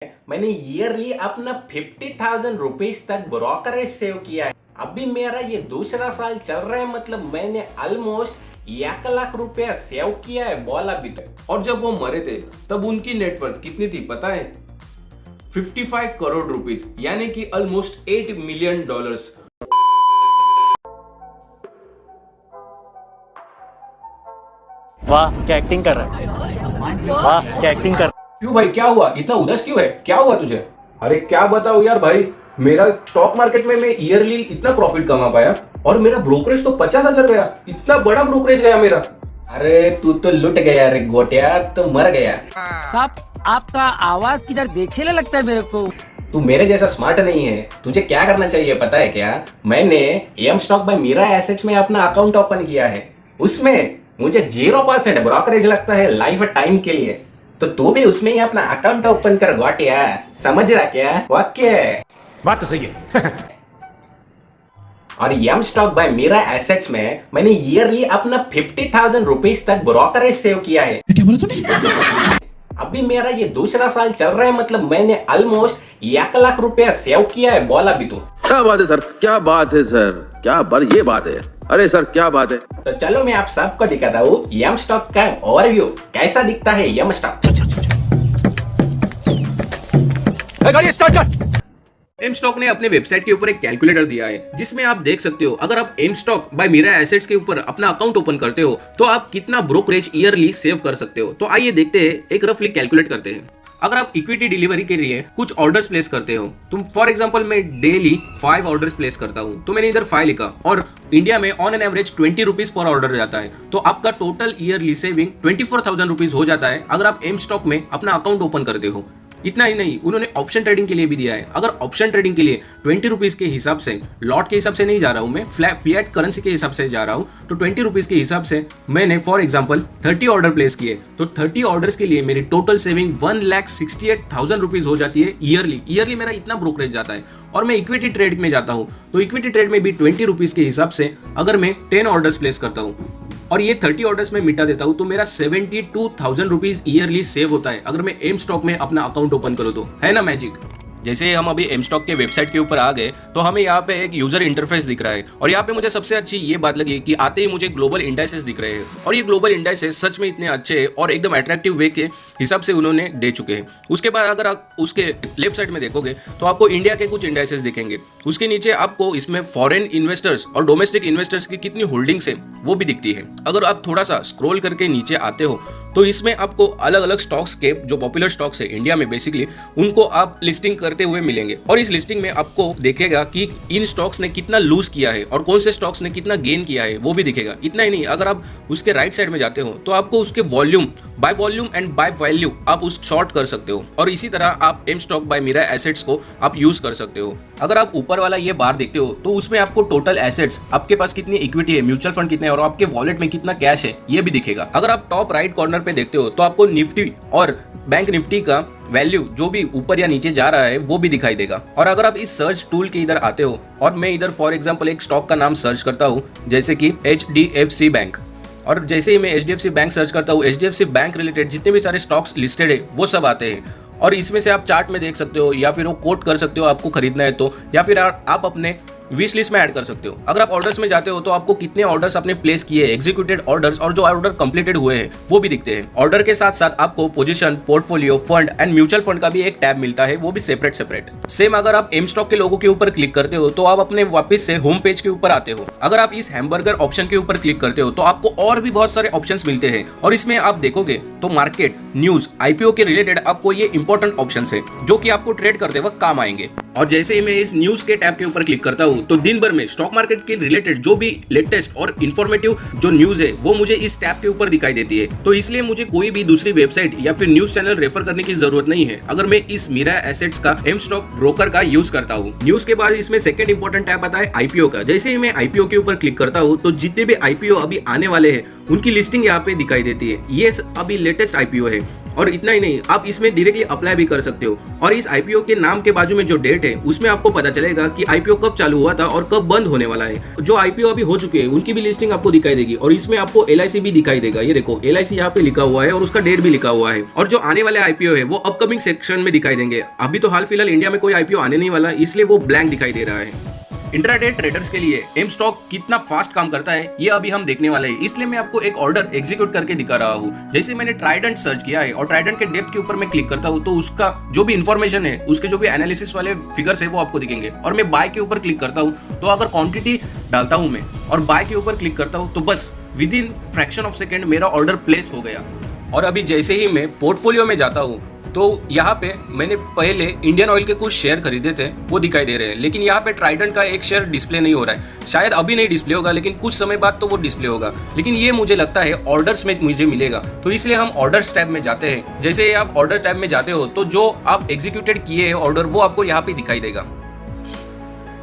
मैंने ईयरली अपना 50,000 रुपीज तक ब्रोकरेज सेव किया है। अभी मेरा ये दूसरा साल चल रहा है, मतलब मैंने ऑलमोस्ट 1 लाख रुपया सेव किया है बोला भी तो। और जब वो मरे थे तब उनकी नेटवर्थ कितनी थी पता है? 55 करोड़ रुपीस, यानी कि ऑलमोस्ट $8 मिलियन। वाह क्या एक्टिंग कर रहा है, वाह क्या एक्टिंग कर रहा है। क्यों भाई, क्या हुआ? इतना उदास क्यों है? क्या हुआ तुझे? अरे क्या बताओ यार भाई, मेरा स्टॉक मार्केट में मैं ईयरली इतना प्रॉफिट कमा पाया और मेरा ब्रोकरेज तो 50,000 गया। इतना बड़ा ब्रोकरेज गया मेरा। अरे तू तो लुट गया रे गोटिया, तो मर गया। आपका आवाज किधर देखे लगता है मेरे को। तू मेरे जैसा स्मार्ट नहीं है। तुझे क्या करना चाहिए पता है क्या? मैंने M stock by Mirae assets में अपना अकाउंट ओपन किया है। उसमें मुझे 0% ब्रोकरेज लगता है लाइफ टाइम के लिए। तो तू भी उसमें ही अपना अकाउंट ओपन कर गोटिया, समझ रहा क्या? वाक्य बात तो सही है। और M stock by Mirae assets में मैंने ईयरली अपना 50,000 रुपीज तक ब्रोकरेज सेव किया है। क्या बोला तूने? अभी मेरा ये दूसरा साल चल रहा है, मतलब मैंने ऑलमोस्ट 1 लाख रुपया सेव किया है बोला भी तो। क्या बात है सर, क्या बात है सर, क्या बात, ये बात है। अरे सर क्या बात है। तो चलो मैं आप सबको दिखाता हूँ एम स्टॉक का ओवरव्यू कैसा दिखता है एम स्टॉक। गाड़ी स्टार्ट कर। एम स्टॉक ने अपने वेबसाइट के ऊपर एक कैलकुलेटर दिया है जिसमें आप देख सकते हो अगर आप M stock by Mirae assets के ऊपर अपना अकाउंट ओपन करते हो तो आप कितना ब्रोकरेज ईयरली सेव कर सकते हो। तो आइए देखते हैं, एक रफली कैलकुलेट करते हैं। अगर आप इक्विटी डिलीवरी के लिए कुछ ऑर्डर्स प्लेस करते हो, तुम फॉर एग्जांपल मैं डेली 5 ऑर्डर्स प्लेस करता हूं, तो मैंने इधर 5 लिखा और इंडिया में on an average 20 rupees per order जाता है, तो आपका टोटल ईयरली सेविंग 24,000 रुपीज हो जाता है अगर आप एम स्टॉक में अपना अकाउंट ओपन करते हो। इतना ही नहीं, उन्होंने ऑप्शन ट्रेडिंग के लिए भी दिया है। अगर ऑप्शन ट्रेडिंग के लिए 20 रुपीज के हिसाब से, लॉट के हिसाब से नहीं जा रहा हूं मैं, फ्लैट करेंसी के हिसाब से जा रहा हूं, तो 20 रुपीज के हिसाब से मैंने फॉर एग्जांपल 30 ऑर्डर प्लेस किए, तो 30 ऑर्डर्स के लिए मेरी टोटल सेविंग 1,68,000 रुपीज हो जाती है ईयरली मेरा इतना ब्रोकरेज जाता है। और मैं इक्विटी ट्रेड में जाता हूं, तो इक्विटी ट्रेड में भी 20 रुपीज के हिसाब से अगर मैं 10 ऑर्डर्स प्लेस करता हूं और ये 30 ऑर्डर्स में मिटा देता हूं, तो मेरा 72,000 रुपीज ईयरली सेव होता है अगर मैं एम स्टॉक में अपना अकाउंट ओपन करूं तो। है ना मैजिक? जैसे हम अभी एम स्टॉक के वेबसाइट के ऊपर आ गए तो हमें यहाँ पे एक यूजर इंटरफेस दिख रहा है और यहाँ पे मुझे सबसे अच्छी ये बात लगी कि आते ही मुझे ग्लोबल इंडाइसेस दिख रहे हैं और ये ग्लोबल इंडाइसेस सच में इतने अच्छे और एकदम अट्रैक्टिव वे के हिसाब से उन्होंने दे चुके हैं। उसके बाद अगर आप उसके लेफ्ट साइड में देखोगे तो आपको इंडिया के कुछ इंडाइसेस दिखेंगे। उसके नीचे आपको इसमें फॉरेन इन्वेस्टर्स और डोमेस्टिक इन्वेस्टर्स की कितनी होल्डिंग्स है वो भी दिखती है। अगर आप थोड़ा सा स्क्रॉल करके नीचे आते हो तो इसमें आपको अलग अलग स्टॉक्स के जो पॉपुलर स्टॉक्स है इंडिया में बेसिकली, उनको आप लिस्टिंग करते हुए मिलेंगे और इस लिस्टिंग में आपको देखेगा कि इन स्टॉक्स ने कितना लूज किया है और कौन से स्टॉक्स ने कितना गेन किया है वो भी दिखेगा। इतना ही नहीं, अगर आप उसके राइट साइड में जाते हो तो आपको उसके वॉल्यूम एंड बाय वैल्यू आप उस शॉर्ट कर सकते हो और इसी तरह आप M stock by Mirae assets को आप यूज कर सकते हो। अगर आप ऊपर वाला ये बार देखते हो तो उसमें आपको टोटल एसेट्स, आपके पास कितनी इक्विटी है, म्यूचुअल फंड कितने है और आपके वॉलेट में कितना कैश है ये भी दिखेगा। अगर आप टॉप राइट कॉर्नर पे देखते हो तो आपको निफ्टी और बैंक निफ्टी का वैल्यू जो भी ऊपर या नीचे जा रहा है वो भी दिखाई देगा। और अगर आप इस सर्च टूल के इधर आते हो और मैं इधर फॉर एग्जांपल एक स्टॉक का नाम सर्च करता हूँ जैसे कि HDFC बैंक, और जैसे ही मैं HDFC बैंक सर्च करता हूँ, HDFC बैंक रिलेटेड जितने भी सारे स्टॉक्स लिस्टेड है वो सब आते हैं और इसमें से आप चार्ट में देख सकते हो या फिर वो कोट कर सकते हो आपको खरीदना है तो, या फिर आप अपने विश लिस्ट में ऐड कर सकते हो। अगर आप ऑर्डर्स में जाते हो तो आपको कितने ऑर्डर्स आपने प्लेस किए, एग्जीक्यूटेड ऑर्डर्स और जो ऑर्डर कंप्लीटेड हुए हैं वो भी दिखते हैं। ऑर्डर के साथ साथ आपको position, portfolio, fund and mutual fund का भी एक टैब मिलता है, वो भी सेपरेट। सेम अगर आप एम स्टॉक के लोगों के ऊपर क्लिक करते हो तो आप अपने वापस से होम पेज के ऊपर आते हो। अगर आप इस हैमबर्गर ऑप्शन के ऊपर क्लिक करते हो तो आपको और भी बहुत सारे ऑप्शंस मिलते हैं और इसमें आप देखोगे तो मार्केट, न्यूज, IPO के रिलेटेड आपको ये इंपॉर्टेंट ऑप्शंस है जो कि आपको ट्रेड करते वक्त काम आएंगे। और जैसे ही मैं इस न्यूज के टैब के ऊपर क्लिक करता हूँ तो दिन भर में स्टॉक मार्केट के रिलेटेड जो भी लेटेस्ट और इन्फॉर्मेटिव जो न्यूज है वो मुझे इस टैब के ऊपर दिखाई देती है। तो इसलिए मुझे कोई भी दूसरी वेबसाइट या फिर न्यूज चैनल रेफर करने की जरूरत नहीं है अगर मैं इस मीरा एसेट्स का एम स्टॉक ब्रोकर का यूज करता हूँ। न्यूज के बाद इसमें सेकंड इंपॉर्टेंट टैब आता है IPO का। जैसे ही मैं IPO के ऊपर क्लिक करता हूँ तो जितने भी IPO अभी आने वाले हैं उनकी लिस्टिंग यहाँ पे दिखाई देती है। ये अभी लेटेस्ट IPO है और इतना ही नहीं, आप इसमें डायरेक्टली अप्लाई भी कर सकते हो। और इस आईपीओ के नाम के बाजू में जो डेट है उसमें आपको पता चलेगा कि आईपीओ कब चालू हुआ था और कब बंद होने वाला है। जो आईपीओ अभी हो चुके हैं उनकी भी लिस्टिंग आपको दिखाई देगी और इसमें आपको एलआईसी भी दिखाई देगा। ये देखो एलआईसी यहाँ पे लिखा हुआ है और उसका डेट भी लिखा हुआ है। और जो आने वाले आईपीओ है वो अपकमिंग सेक्शन में दिखाई देंगे। अभी तो हाल फिलहाल इंडिया में कोई आईपीओ आने नहीं वाला, इसलिए वो ब्लैंक दिखाई दे रहा है। इंट्राडे ट्रेडर्स के लिए एम स्टॉक कितना फास्ट काम करता है ये अभी हम देखने वाले हैं, इसलिए मैं आपको एक ऑर्डर एग्जीक्यूट करके दिखा रहा हूँ। जैसे मैंने ट्राइडेंट सर्च किया है और ट्राइडेंट के डेप्थ के ऊपर मैं क्लिक करता हूँ तो उसका जो भी इंफॉर्मेशन है, उसके जो भी एनालिसिस वाले फिगर्स है वो आपको दिखेंगे। और मैं बाय के ऊपर क्लिक करता हूँ तो अगर क्वांटिटी डालता हूँ मैं और बाय के ऊपर क्लिक करता हूँ तो बस with in fraction of second मेरा ऑर्डर प्लेस हो गया। और अभी जैसे ही मैं पोर्टफोलियो में जाता हूँ तो यहाँ पे मैंने पहले इंडियन ऑयल के कुछ शेयर खरीदे थे वो दिखाई दे रहे हैं, लेकिन यहाँ पे ट्राइडेंट का एक शेयर डिस्प्ले नहीं हो रहा है। शायद अभी नहीं डिस्प्ले होगा लेकिन कुछ समय बाद तो वो डिस्प्ले होगा। लेकिन ये मुझे लगता है ऑर्डर्स में मुझे मिलेगा, तो इसलिए हम ऑर्डर्स टैब में जाते हैं। जैसे आप ऑर्डर टैब में जाते हो तो जो आप एग्जीक्यूटेड किए हैं ऑर्डर वो आपको यहाँ पे दिखाई देगा।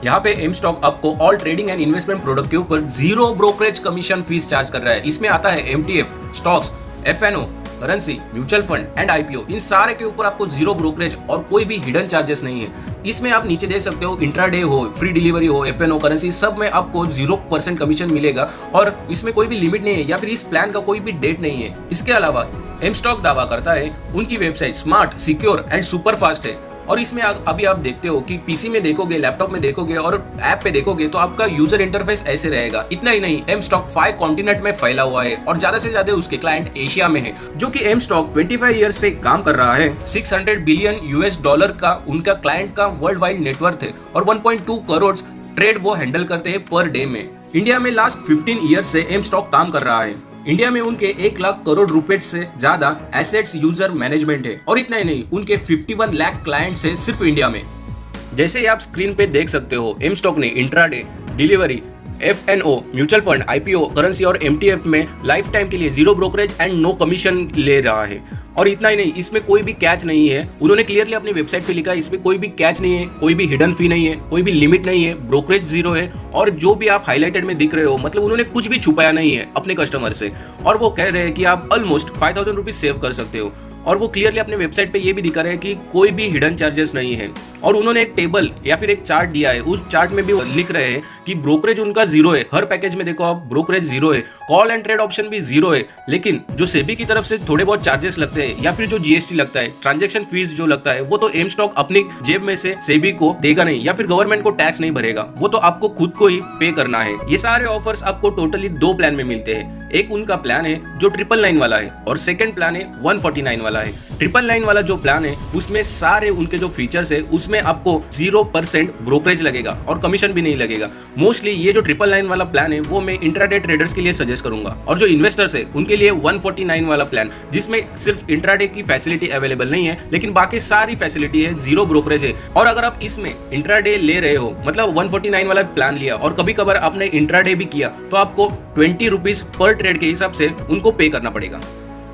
यहाँ पे एम स्टॉक आपको all trading and investment product के ऊपर 0 ब्रोकरेज कमीशन फीस चार्ज कर रहा है। इसमें आता है MTF, stocks, FNO, currency, mutual fund and IPO, इन सारे के ऊपर आपको 0 ब्रोकरेज और कोई भी हिडन चार्जेस नहीं है। इसमें आप नीचे देख सकते हो इंट्राडे हो, फ्री डिलीवरी हो, एफएनओ, करेंसी, सब में आपको 0% कमीशन मिलेगा और इसमें कोई भी लिमिट नहीं है या फिर इस प्लान का कोई भी डेट नहीं है। इसके अलावा एम स्टॉक दावा करता है उनकी website smart, secure and super fast है। और इसमें अभी आप देखते हो कि पीसी में देखोगे, लैपटॉप में देखोगे और ऐप पे देखोगे तो आपका यूजर इंटरफेस ऐसे रहेगा। इतना ही नहीं, एम स्टॉक 5 कॉन्टिनेंट में फैला हुआ है और ज्यादा से ज्यादा उसके क्लाइंट एशिया में है। जो कि एम स्टॉक 25 ईयर्स से काम कर रहा है। $600 बिलियन का उनका क्लाइंट का वर्ल्ड वाइड नेटवर्थ है और 1.2 करोड़ ट्रेड वो हैंडल करते हैं पर डे में। इंडिया में लास्ट 15 ईयर्स से एम स्टॉक काम कर रहा है। इंडिया में उनके 1 लाख करोड़ रुपए से ज्यादा एसेट्स यूजर मैनेजमेंट है और इतना ही नहीं, उनके 51 लाख क्लाइंट्स है सिर्फ इंडिया में। जैसे ही आप स्क्रीन पे देख सकते हो एम स्टॉक ने intraday, delivery, FNO, mutual fund, IPO, currency और एमटीएफ में लाइफ टाइम के लिए 0 ब्रोकरेज एंड नो कमीशन ले रहा है। और इतना ही नहीं, इसमें कोई भी कैच नहीं है। उन्होंने क्लियरली अपनी वेबसाइट पे लिखा है इसमें कोई भी कैच नहीं है, कोई भी हिडन फी नहीं है, कोई भी लिमिट नहीं है, ब्रोकरेज 0 है। और जो भी आप हाईलाइटेड में दिख रहे हो, मतलब उन्होंने कुछ भी छुपाया नहीं है अपने कस्टमर से। और वो कह रहे हैं कि आप ऑलमोस्ट 5000 रुपीज सेव कर सकते हो। और वो क्लियरली अपने वेबसाइट पे ये भी दिखा रहे हैं कि कोई भी हिडन चार्जेस नहीं है। और उन्होंने एक टेबल या फिर एक चार्ट दिया है, उस चार्ट में भी लिख रहे हैं कि ब्रोकरेज उनका 0 है। हर पैकेज में देखो आप ब्रोकरेज 0 है, कॉल एंड ट्रेड ऑप्शन भी 0 है। लेकिन जो सेबी की तरफ से थोड़े बहुत चार्जेस लगते हैं या फिर जो जीएसटी लगता है, ट्रांजेक्शन फीस जो लगता है, वो तो एम स्टॉक अपनी जेब में से सेबी को देगा नहीं या फिर गवर्नमेंट को टैक्स नहीं भरेगा, वो तो आपको खुद को ही पे करना है। ये सारे ऑफर्स आपको टोटली 2 प्लान में मिलते हैं। एक उनका प्लान है जो 999 वाला है और सेकंड प्लान है 149 वाला है। 999 वाला जो प्लान है उसमें सारे उनके जो फीचर्स है उसमें आपको 0% ब्रोकरेज लगेगा और कमीशन भी नहीं लगेगा। मोस्टली ये जो 999 वाला प्लान है वो मैं इंट्राडे ट्रेडर्स के लिए सजेस्ट करूंगा। और जो इन्वेस्टर्स है उनके लिए 149 वाला प्लान, जिसमें सिर्फ इंट्राडे की फैसिलिटी अवेलेबल नहीं है लेकिन बाकी सारी फैसिलिटी है, 0 ब्रोकरेज है। और अगर आप इसमें इंट्राडे ले रहे हो, मतलब 149 वाला प्लान लिया और कभी कभार आपने इंट्राडे भी किया, तो आपको 20 रुपीज पर ट्रेड के हिसाब से उनको पे करना पड़ेगा।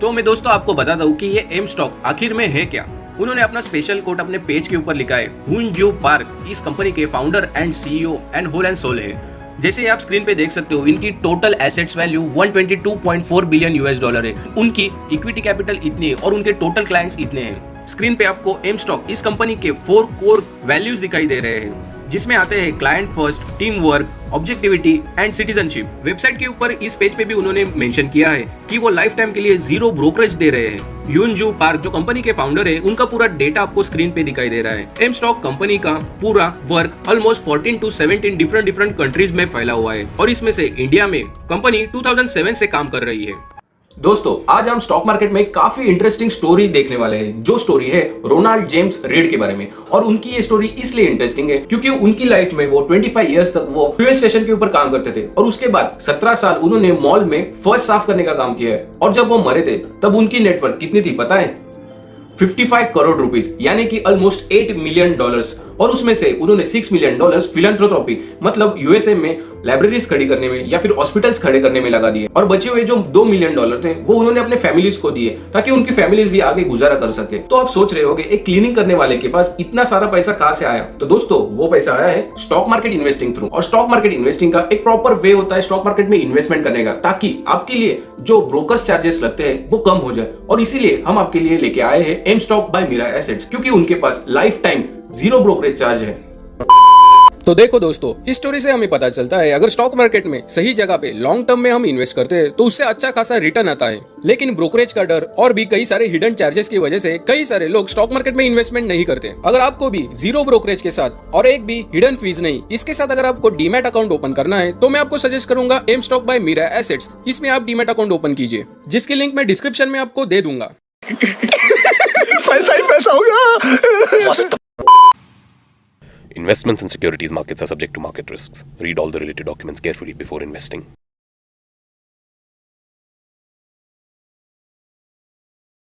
तो मैं दोस्तों आपको बताता हूँ कि ये एम स्टॉक आखिर में है क्या। उन्होंने अपना स्पेशल कोट अपने पेज के ऊपर लिखा है। हुन जू पार्क इस कंपनी के founder and CEO and whole and soul है। जैसे आप स्क्रीन पे देख सकते हो, इनकी टोटल एसेट्स वैल्यू $122.4 बिलियन है। उनकी इक्विटी कैपिटल इतनी है और उनके टोटल क्लाइंट्स इतने हैं। स्क्रीन पे आपको एम स्टॉक इस कंपनी के 4 कोर वैल्यूज दिखाई दे रहे हैं, जिसमें आते हैं client first, team work, objectivity and citizenship. Website के ऊपर इस पेज पे भी उन्होंने मेंशन किया है कि वो लाइफ टाइम के लिए 0 ब्रोकरेज दे रहे हैं। यून जू पार्क जो कंपनी के फाउंडर है, उनका पूरा डेटा आपको स्क्रीन पे दिखाई दे रहा है। एम स्टॉक कंपनी का पूरा work almost 14 to 17 different countries में फैला हुआ है और इसमें से इंडिया में कंपनी 2007 से काम कर रही है। दोस्तों आज हम स्टॉक मार्केट में काफी इंटरेस्टिंग स्टोरी देखने वाले हैं, जो स्टोरी है रोनाल्ड जेम्स रेड के बारे में। और उनकी ये स्टोरी इसलिए इंटरेस्टिंग है क्योंकि उनकी लाइफ में वो 25 इयर्स तक वो फ्यूल स्टेशन के ऊपर काम करते थे और उसके बाद 17 साल उन्होंने मॉल में फर्श साफ करने का काम किया है। और जब वो मरे थे तब उनकी नेटवर्थ कितनी थी पता है? 55 करोड़ रुपीस यानी कि ऑलमोस्ट $8 मिलियन, और उसमें से उन्होंने $6 मिलियन फिलैंथ्रोपी मतलब यूएसए में लाइब्रेरीज खड़ी करने में या फिर हॉस्पिटल्स खड़े करने में लगा दिए, और बचे हुए जो $2 मिलियन थे वो उन्होंने अपने फैमिलीज को दिए ताकि उनकी फैमिलीज भी आगे गुजारा कर सके। तो आप सोच रहे होगे एक क्लीनिंग करने वाले के पास इतना सारा पैसा कहां से आया? तो दोस्तों वो पैसा आया है स्टॉक मार्केट इन्वेस्टिंग थ्रू, और स्टॉक मार्केट इन्वेस्टिंग का एक प्रॉपर वे होता है स्टॉक मार्केट में इन्वेस्टमेंट करने का, ताकि आपके लिए जो ब्रोकर्स चार्जेस लगते हैं वो कम हो जाए। और इसीलिए हम आपके लिए लेके आए हैं M stock by Mirae assets, क्योंकि उनके पास लाइफ टाइम 0 ब्रोकरेज चार्ज है। तो देखो दोस्तों, इस स्टोरी से हमें पता चलता है अगर स्टॉक मार्केट में सही जगह पे लॉन्ग टर्म में हम इन्वेस्ट करते हैं तो उससे अच्छा खासा रिटर्न आता है। लेकिन ब्रोकरेज का डर और भी कई सारे हिडन चार्जेस की वजह से कई सारे लोग स्टॉक मार्केट में इन्वेस्टमेंट नहीं करते। अगर आपको भी 0 ब्रोकरेज के साथ और एक भी हिडन फीस नहीं, इसके साथ अगर आपको डीमैट अकाउंट ओपन करना है तो मैं आपको सजेस्ट करूंगा M stock by Mirae assets. इसमें आप डीमैट अकाउंट ओपन कीजिए, जिसकी लिंक मैं डिस्क्रिप्शन में आपको दे दूंगा। पैसा ही पैसा होगा। Investments in securities markets are subject to market risks. Read all the related documents carefully before investing.